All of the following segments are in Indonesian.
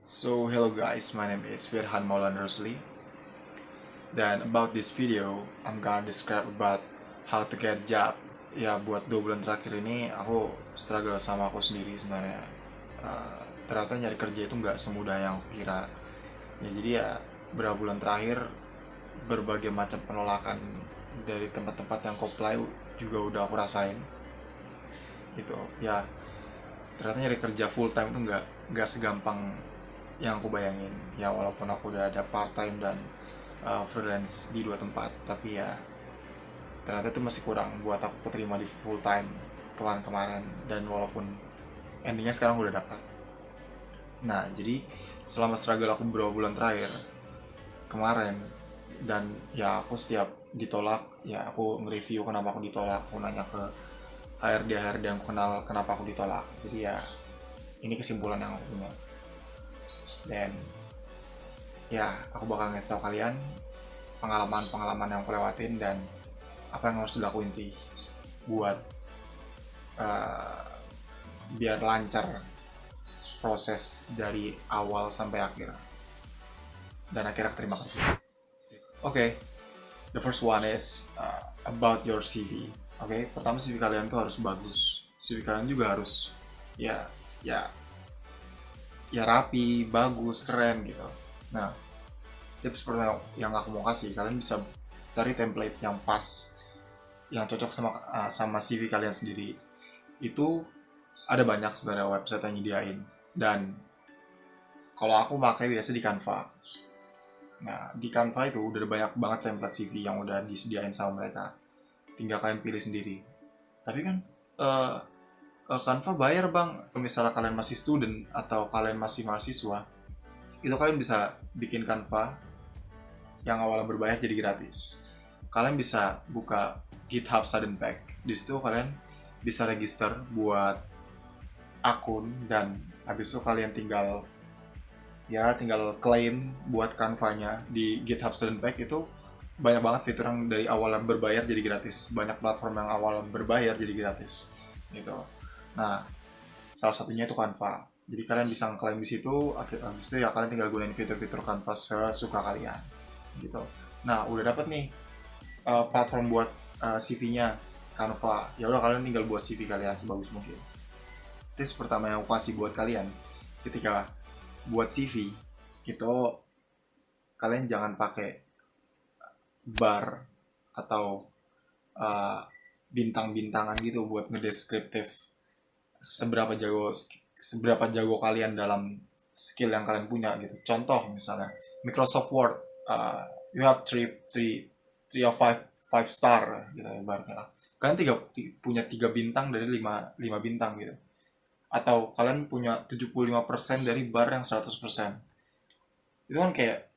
So hello guys, my name is Firhan Maulan Rusli. Dan about this video, I'm gonna describe about how to get job. Ya buat 2 bulan terakhir ini aku struggle sama aku sendiri sebenarnya. Ternyata nyari kerja itu nggak semudah yang aku kira. Ya jadi ya beberapa bulan terakhir berbagai macam penolakan dari tempat-tempat yang aku apply juga udah aku rasain. Gitu. Ya ternyata nyari kerja full time itu nggak segampang yang aku bayangin. Ya walaupun aku udah ada part time dan freelance di 2 tempat, tapi ya ternyata itu masih kurang buat aku keterima di full time kemarin-kemarin. Dan walaupun endingnya sekarang udah dapat. Nah jadi selama struggle aku beberapa bulan terakhir kemarin, dan ya aku setiap ditolak ya aku nge-review kenapa aku ditolak, aku nanya ke HRD yang aku kenal kenapa aku ditolak. Jadi ya ini kesimpulan yang aku punya. Dan ya aku bakal ngasih tau kalian pengalaman-pengalaman yang aku lewatin dan apa yang harus dilakuin sih buat uh, biar lancar proses dari awal sampai akhir dan akhirnya terima kerja. Oke, the first one is about your CV. Oke, pertama CV kalian tuh harus bagus. CV kalian juga harus ya ya ya rapi, bagus, keren gitu. Nah, tips pertama yang aku mau kasih, kalian bisa cari template yang pas, yang cocok sama CV kalian sendiri. Itu ada banyak sebenarnya website yang nyediain, dan kalau aku pakai biasa di Canva. Nah, di Canva itu udah banyak banget template CV yang udah disediain sama mereka. Tinggal kalian pilih sendiri. Tapi kan uh, Canva bayar bang. Misalnya kalian masih student atau kalian masih mahasiswa, itu kalian bisa bikin Canva yang awalnya berbayar jadi gratis. Kalian bisa buka GitHub Sudden Pack. Di situ kalian bisa register buat akun, dan habis itu kalian tinggal claim buat Canva-nya di GitHub Sudden Pack. Itu banyak banget fitur yang dari awalnya berbayar jadi gratis. Banyak platform yang awalnya berbayar jadi gratis. Gitu. Nah, salah satunya itu Canva. Jadi kalian bisa ngeklaim di situ, habis itu ya kalian tinggal gunain fitur-fitur Canva sesuka kalian. Gitu. Nah, udah dapat nih platform buat CV-nya Canva. Ya udah kalian tinggal buat CV kalian sebagus mungkin. Tips pertama yang aku kasih buat kalian ketika buat CV itu, kalian jangan pakai bar atau bintang-bintangan gitu buat ngedeskriptif seberapa jago kalian dalam skill yang kalian punya gitu. Contoh misalnya Microsoft Word, you have three of five star gitu ibaratnya. Kalian punya 3 bintang dari lima bintang gitu. Atau kalian punya 75% dari bar yang 100%. Itu kan kayak,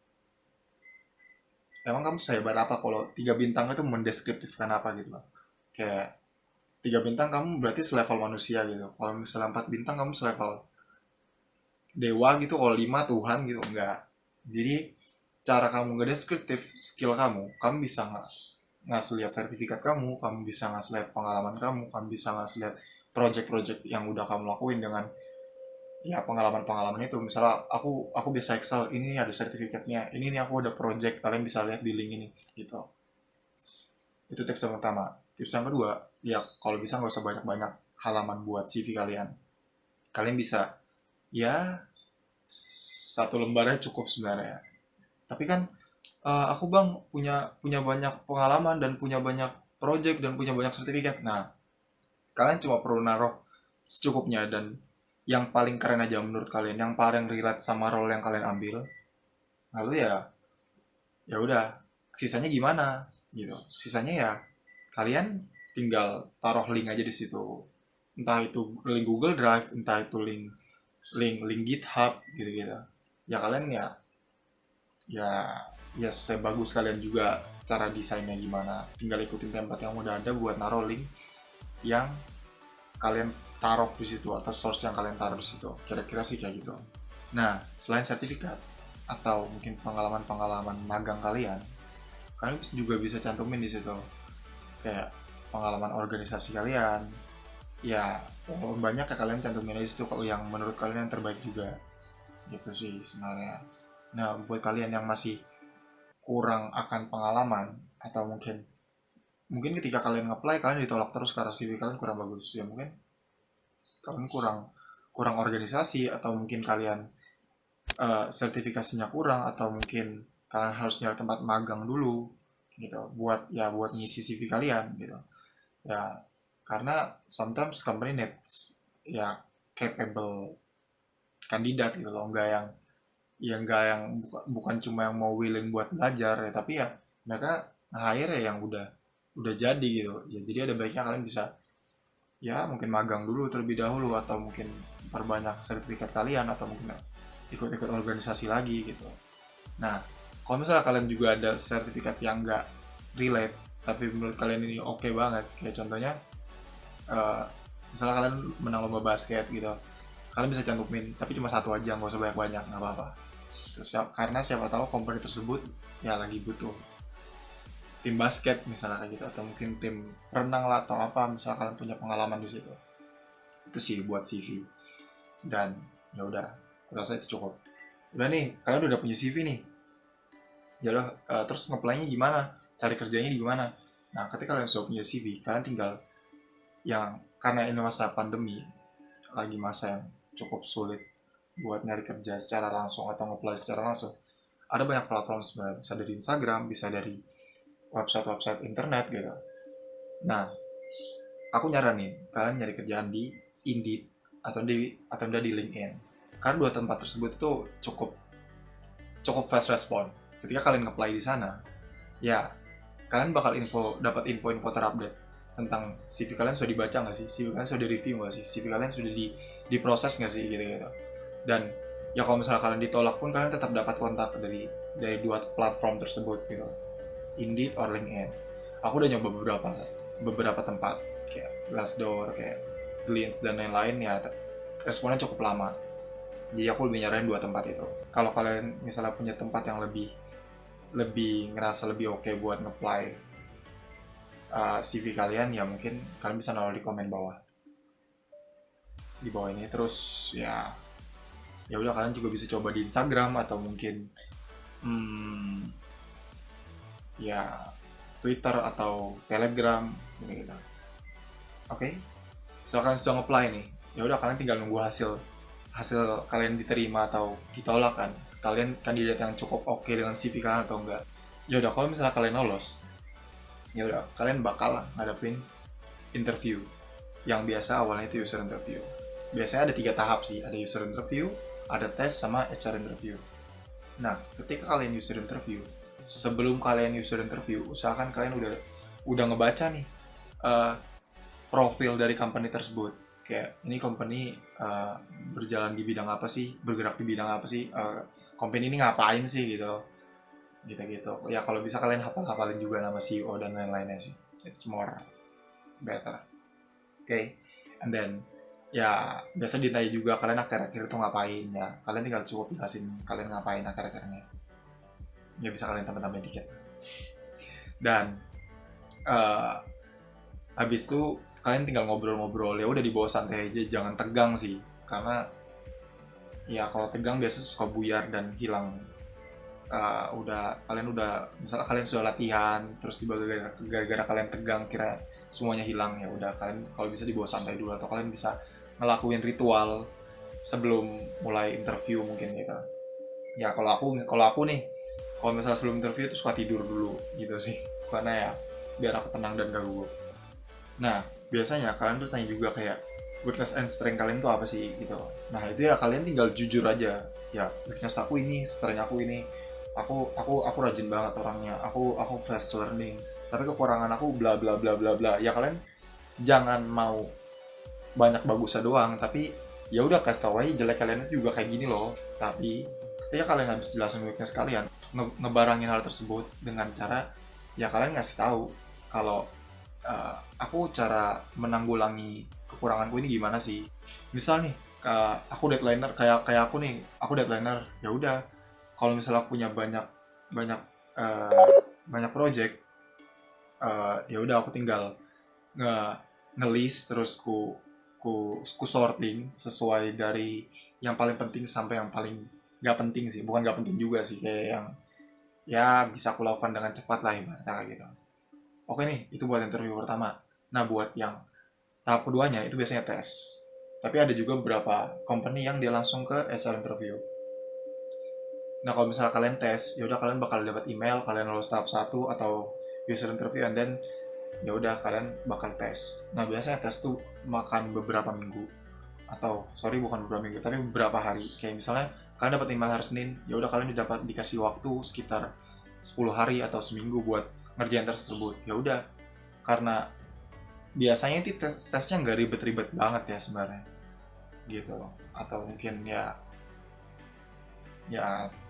emang kamu sehebat apa kalau 3 bintang itu mendeskriptifkan apa gitu loh. Kayak 3 bintang kamu berarti selevel manusia gitu. Kalau misalnya 4 bintang kamu selevel dewa gitu. Kalau 5 Tuhan gitu, enggak. Jadi cara kamu ngedeskriptif skill kamu bisa ngasih lihat sertifikat kamu bisa ngasih lihat pengalaman kamu bisa ngasih lihat project-project yang udah kamu lakuin dengan ya pengalaman-pengalaman itu. Misalnya aku bisa Excel, ini ada sertifikatnya, ini nih aku ada project, kalian bisa lihat di link ini gitu. Itu tips yang pertama. Tips yang kedua, ya kalau bisa nggak usah banyak-banyak halaman buat CV kalian. Kalian bisa ya 1 lembarnya cukup sebenarnya. Tapi kan aku bang punya punya banyak pengalaman dan punya banyak project dan punya banyak sertifikat. Nah, kalian cuma perlu naruh secukupnya dan yang paling keren aja menurut kalian, yang paling relate sama role yang kalian ambil. Lalu ya udah, sisanya gimana gitu. Sisanya ya kalian tinggal taruh link aja di situ. Entah itu link Google Drive, entah itu link GitHub gitu-gitu. Ya kalian ya ya sebagus kalian juga cara desainnya gimana. Tinggal ikutin template yang udah ada buat naruh link yang kalian taruh di situ atau source yang kalian taruh di situ. Kira-kira sih kayak gitu. Nah, selain sertifikat atau mungkin pengalaman-pengalaman magang kalian juga bisa cantumin di situ. Kayak pengalaman organisasi kalian. Ya, banyak ya kalian cantumin di situ kalau yang menurut kalian yang terbaik juga. gitu sih sebenarnya. Nah, buat kalian yang masih kurang akan pengalaman, atau mungkin mungkin ketika kalian nge-apply kalian ditolak terus karena CV kalian kurang bagus, ya mungkin kalian kurang kurang organisasi, atau mungkin kalian sertifikasinya kurang, atau mungkin kalian harus nyari tempat magang dulu gitu buat ngisi CV kalian gitu ya, karena sometimes company needs ya capable kandidat gitu loh, nggak yang bukan cuma yang mau willing buat belajar ya, tapi ya mereka hire ya yang udah jadi gitu ya. Jadi ada baiknya kalian bisa ya mungkin magang dulu terlebih dahulu, atau mungkin perbanyak sertifikat kalian, atau mungkin ikut-ikut organisasi lagi gitu. Nah, kalau misalnya kalian juga ada sertifikat yang nggak relate tapi menurut kalian ini oke banget, kayak contohnya eh, misalnya kalian menang lomba basket gitu, kalian bisa cantumin tapi cuma satu aja, nggak usah banyak-banyak, nggak apa-apa. Terus karena siapa tahu company tersebut ya lagi butuh tim basket misalnya kayak gitu, atau mungkin tim renang lah atau apa, misalnya kalian punya pengalaman di situ. Itu sih buat CV. Dan ya udah, kurasa itu cukup. Udah nih, kalian udah punya CV nih. Ya udah, terus ngeplay-nya gimana? Cari kerjanya di gimana? Nah, ketika kalian sudah punya CV, kalian tinggal yang karena ini masa pandemi, lagi masa yang cukup sulit buat nyari kerja secara langsung atau nge-apply secara langsung. Ada banyak platform sebenarnya, bisa dari Instagram, bisa dari website-website internet gitu. Nah, aku nyaranin kalian nyari kerjaan di Indeed atau di LinkedIn. Karena dua tempat tersebut itu cukup cukup fast respon. Ketika kalian nge-apply di sana, ya kalian bakal dapat info-info terupdate tentang CV kalian sudah dibaca nggak sih, CV kalian sudah di-review nggak sih, CV kalian sudah diproses nggak sih gitu-gitu. Dan ya kalau misalnya kalian ditolak pun kalian tetap dapat kontak dari dua platform tersebut gitu, Indeed or LinkedIn. Aku udah nyoba beberapa tempat kayak Glassdoor, kayak Glints dan lain-lain ya, responnya cukup lama. Jadi aku lebih nyaranin dua tempat itu. Kalau kalian misalnya punya tempat yang lebih lebih ngerasa lebih oke buat nge-apply CV kalian, ya mungkin kalian bisa naruh di komen di bawah ini. Terus ya udah, kalian juga bisa coba di Instagram atau mungkin ya Twitter atau Telegram gitu. Oke, setelah kalian sudah nge-apply nih, ya udah kalian tinggal nunggu hasil hasil kalian diterima atau ditolak kan. Kalian kandidat yang cukup oke dengan CV kalian atau enggak. Ya udah, kalau misalnya kalian lolos, ya udah kalian bakal ngadepin interview yang biasa awalnya itu user interview. Biasanya ada 3 tahap sih, ada user interview, ada tes, sama HR interview. Nah, ketika kalian user interview, sebelum kalian user interview, usahakan kalian udah ngebaca nih uh, profil dari company tersebut. Kayak ini company berjalan di bidang apa sih, bergerak di bidang apa sih, company ini ngapain sih gitu, gitu-gitu. Ya kalau bisa kalian hafalin juga nama CEO dan lain-lainnya sih. It's more better. Okay, and then ya biasa ditanya juga kalian akhir-akhir itu ngapain ya. Kalian tinggal cukup jelasin kalian ngapain akhir-akhirnya. Ya bisa kalian tambah-tambah dikit. Dan habis itu kalian tinggal ngobrol-ngobrol, ya udah dibawa santai aja, jangan tegang sih, karena ya kalau tegang biasa suka buyar dan hilang. Kalian udah misalnya kalian sudah latihan terus tiba-tiba gara-gara kalian tegang kira semuanya hilang, ya udah kalian kalau bisa dibawa santai dulu, atau kalian bisa ngelakuin ritual sebelum mulai interview mungkin gitu. Ya kalau aku nih, kalau misalnya sebelum interview itu suka tidur dulu gitu sih, karena ya biar aku tenang dan gak gugup. Nah, biasanya kalian tuh tanya juga kayak weakness and strength kalian tuh apa sih gitu. Nah, itu ya kalian tinggal jujur aja. Ya, weakness aku ini, strength aku ini. Aku rajin banget orangnya. Aku fast learning. Tapi kekurangan aku bla bla bla bla bla. Ya kalian jangan mau banyak bagusnya doang, tapi ya udah kasih tau aja jelek kalian itu juga kayak gini loh. Tapi ketika kalian habis jelasin weakness kalian, ngebarangin hal tersebut dengan cara ya kalian ngasih tahu kalau aku cara menanggulangi kekuranganku ini gimana sih. Misal nih, aku deadlineer, kayak aku deadlineer, ya udah kalau misalnya aku punya banyak banyak uh, banyak project, ya udah aku tinggal nge ngelist terus ku sorting sesuai dari yang paling penting sampai yang paling gak penting sih, bukan gak penting juga sih, kayak yang ya bisa aku lakukan dengan cepat lah ibaratnya kayak gitu. Oke nih, itu buat interview pertama. Nah, buat yang tahap keduanya itu biasanya tes. Tapi ada juga beberapa company yang dia langsung ke HR interview. Nah, kalau misalnya kalian tes, ya udah kalian bakal dapat email kalian lulus tahap 1 atau user interview, and then ya udah kalian bakal tes. Nah, biasanya tes tuh makan beberapa minggu, atau sorry bukan beberapa minggu tapi beberapa hari. Kayak misalnya kalian dapat email hari Senin, ya udah kalian dikasih waktu sekitar 10 hari atau seminggu buat ngerjain tes tersebut. Ya udah, karena biasanya itu tesnya nggak ribet-ribet banget ya sebenarnya gitu. Atau mungkin ya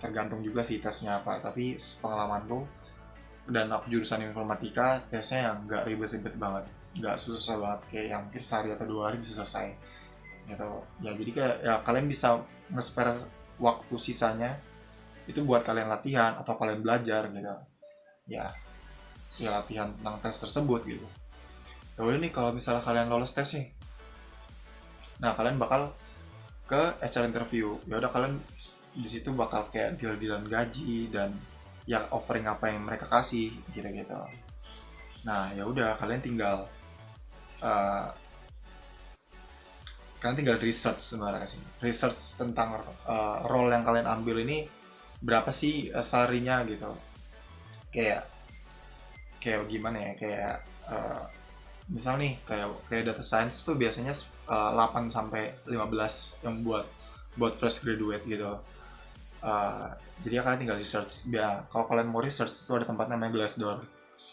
tergantung juga sih tesnya apa, tapi pengalamanku dan aku jurusan informatika, tesnya yang nggak ribet-ribet banget, nggak susah banget kayak yang mungkin sehari atau 2 hari bisa selesai gitu ya. Jadi kayak ya kalian bisa nge-spare waktu sisanya itu buat kalian latihan atau kalian belajar gitu ya, ya latihan tentang tes tersebut gitu. Ya udah nih, kalau misalnya kalian lolos tes nih, nah kalian bakal ke HR interview. Ya udah, kalian di situ bakal kayak deal-dealan gaji dan ya offering apa yang mereka kasih gitu-gitu. Nah, ya udah uh, kalian tinggal research sebenarnya sih. Research tentang role yang kalian ambil ini berapa sih salary-nya gitu. Kayak kayak gimana ya? Kayak misal nih kayak data science tuh biasanya 8 sampai 15 yang buat fresh graduate gitu. Jadi ya kalian tinggal research. Ya, kalau kalian mau research itu ada tempat namanya Glassdoor.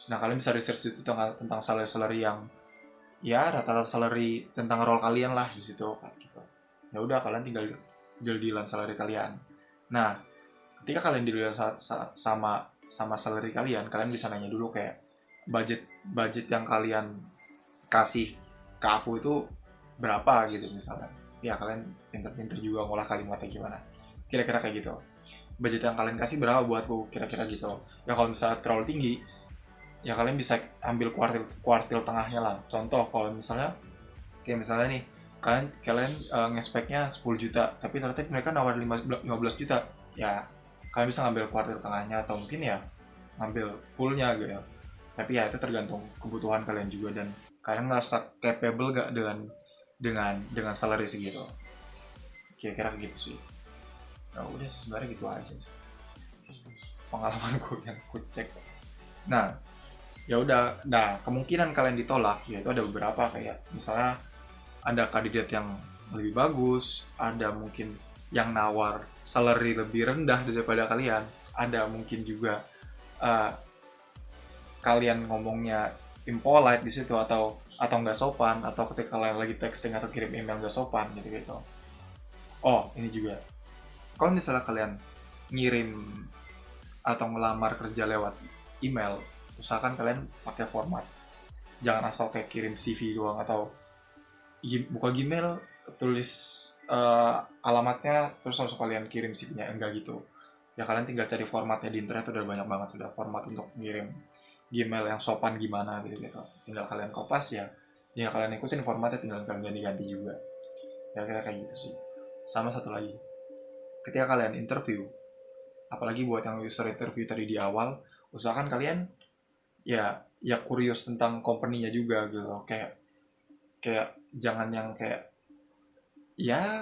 Nah, kalian bisa research itu tentang salary yang ya rata-rata salary tentang role kalian lah di situ kayak gitu. Ya udah, kalian tinggal deal-dealan salary kalian. Nah, ketika kalian deal sama salary kalian bisa nanya dulu kayak budget yang kalian kasih ke aku itu berapa gitu misalnya. Ya kalian pinter-pinter juga ngolah kalimatnya gimana. Kira-kira kayak gitu. Budget yang kalian kasih berapa buatku, kira-kira gitu. Ya kalau misalnya terlalu tinggi, ya kalian bisa ambil kuartil tengahnya lah. Contoh kalau misalnya kayak misalnya nih, kalian ngespeknya 10 juta, tapi ternyata mereka nawar 15 juta. Ya, kalian bisa ngambil kuartil tengahnya atau mungkin ya ngambil fullnya gitu. Tapi ya itu tergantung kebutuhan kalian juga dan kalian ngerasa capable gak dengan salary segitu. Kira-kira gitu sih. Nah, udah sebenarnya gitu aja sih pengalamanku yang aku cek. Nah, ya udah. Nah, kemungkinan kalian ditolak ya itu ada beberapa, kayak misalnya ada kandidat yang lebih bagus, ada mungkin yang nawar salary lebih rendah daripada kalian, ada mungkin juga uh, kalian ngomongnya impolite di situ atau nggak sopan, atau ketika kalian lagi texting atau kirim email nggak sopan gitu. Oh, ini juga, kalau misalnya kalian ngirim atau ngelamar kerja lewat email, usahakan kalian pakai format. Jangan asal kayak kirim CV doang atau buka Gmail, tulis alamatnya, terus langsung kalian kirim CV-nya. Enggak gitu. Ya kalian tinggal cari formatnya di internet, udah banyak banget sudah format untuk ngirim Gmail yang sopan gimana gitu. Tinggal kalian kopas ya. Tinggal kalian ikutin formatnya, tinggal kalian ganti-ganti juga. Ya kira kayak gitu sih. Sama satu lagi, ketika kalian interview, apalagi buat yang user interview tadi di awal, usahakan kalian ya curious tentang company-nya juga gitu. Kayak jangan yang kayak ya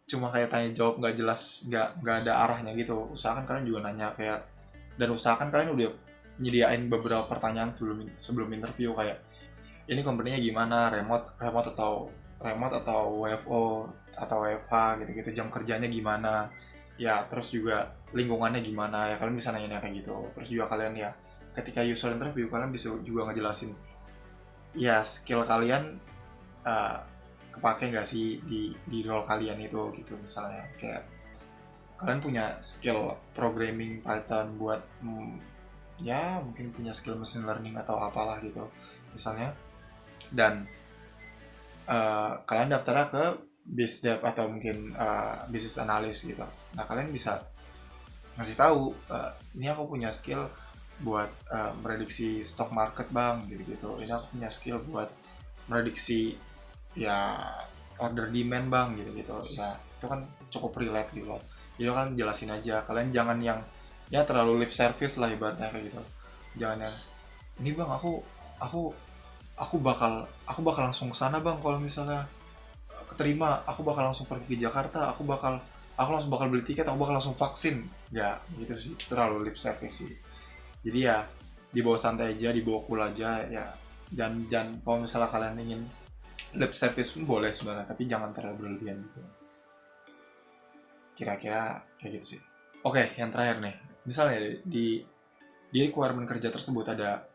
cuma kayak tanya jawab nggak jelas, nggak ada arahnya gitu. Usahakan kalian juga nanya kayak, dan usahakan kalian udah nyediain beberapa pertanyaan sebelum interview, kayak ini company-nya gimana, remote atau WFO atau WFH gitu, jam kerjanya gimana ya, terus juga lingkungannya gimana ya, kalian bisa nanya kayak gitu. Terus juga kalian ya ketika user interview kalian bisa juga ngejelasin ya skill kalian kepake nggak sih di role kalian itu gitu. Misalnya kayak kalian punya skill programming Python buat ya mungkin punya skill machine learning atau apalah gitu misalnya, dan kalian daftarnya ke BizDev atau mungkin business analyst gitu. Nah, kalian bisa ngasih tahu ini aku punya skill buat prediksi stock market bang gitu. Ini aku punya skill buat prediksi ya order demand bang gitu. Ya itu kan cukup relate gitu loh. Jadi kalian jelasin aja, kalian jangan yang ya terlalu lip service lah ibaratnya kayak gitu. Jangan yang ini bang aku aku bakal langsung ke sana bang, kalau misalnya keterima aku bakal langsung pergi ke Jakarta, aku langsung bakal beli tiket, aku bakal langsung vaksin. Ya gitu sih, terlalu lip service sih. Jadi ya dibawa santai aja, dibawa cool aja ya. Dan kalau misalnya kalian ingin lip service pun boleh sebenarnya, tapi jangan terlalu berlebihan gitu. Kira-kira kayak gitu sih. Oke, yang terakhir nih, misalnya di requirement kerja tersebut ada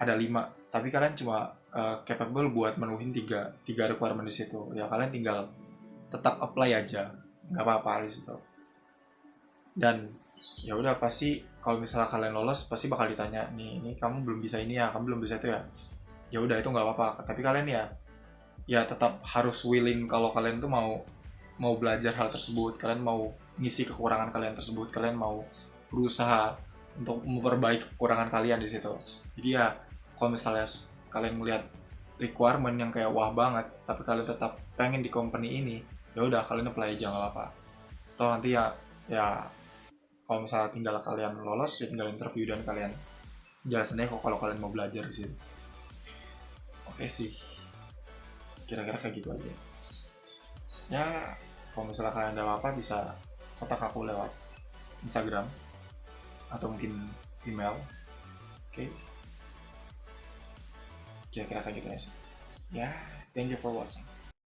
5, tapi kalian cuma capable buat menuhin tiga requirement di situ. Ya kalian tinggal tetap apply aja, nggak apa-apa di situ. Dan ya udah, pasti kalau misalnya kalian lolos pasti bakal ditanya nih, ini kamu belum bisa ini ya, kamu belum bisa itu ya. Ya udah, itu nggak apa-apa. Tapi kalian ya tetap harus willing kalau kalian tuh mau mau belajar hal tersebut, kalian mau ngisi kekurangan kalian tersebut, kalian mau berusaha untuk memperbaiki kekurangan kalian di situ. Jadi ya kalau misalnya kalian melihat requirement yang kayak wah banget, tapi kalian tetap pengen di company ini, ya udah kalian apply aja nggak apa-apa. Atau nanti ya kalau misalnya tinggal kalian lolos ya tinggal interview dan kalian jelasin aja kok kalau kalian mau belajar di situ. Oke sih, kira-kira kayak gitu aja. Ya kalau misalnya kalian ada apa-apa bisa kontak aku lewat Instagram atau mungkin email. Oke, kira-kira kayak gitu aja sih. Ya, thank you for watching.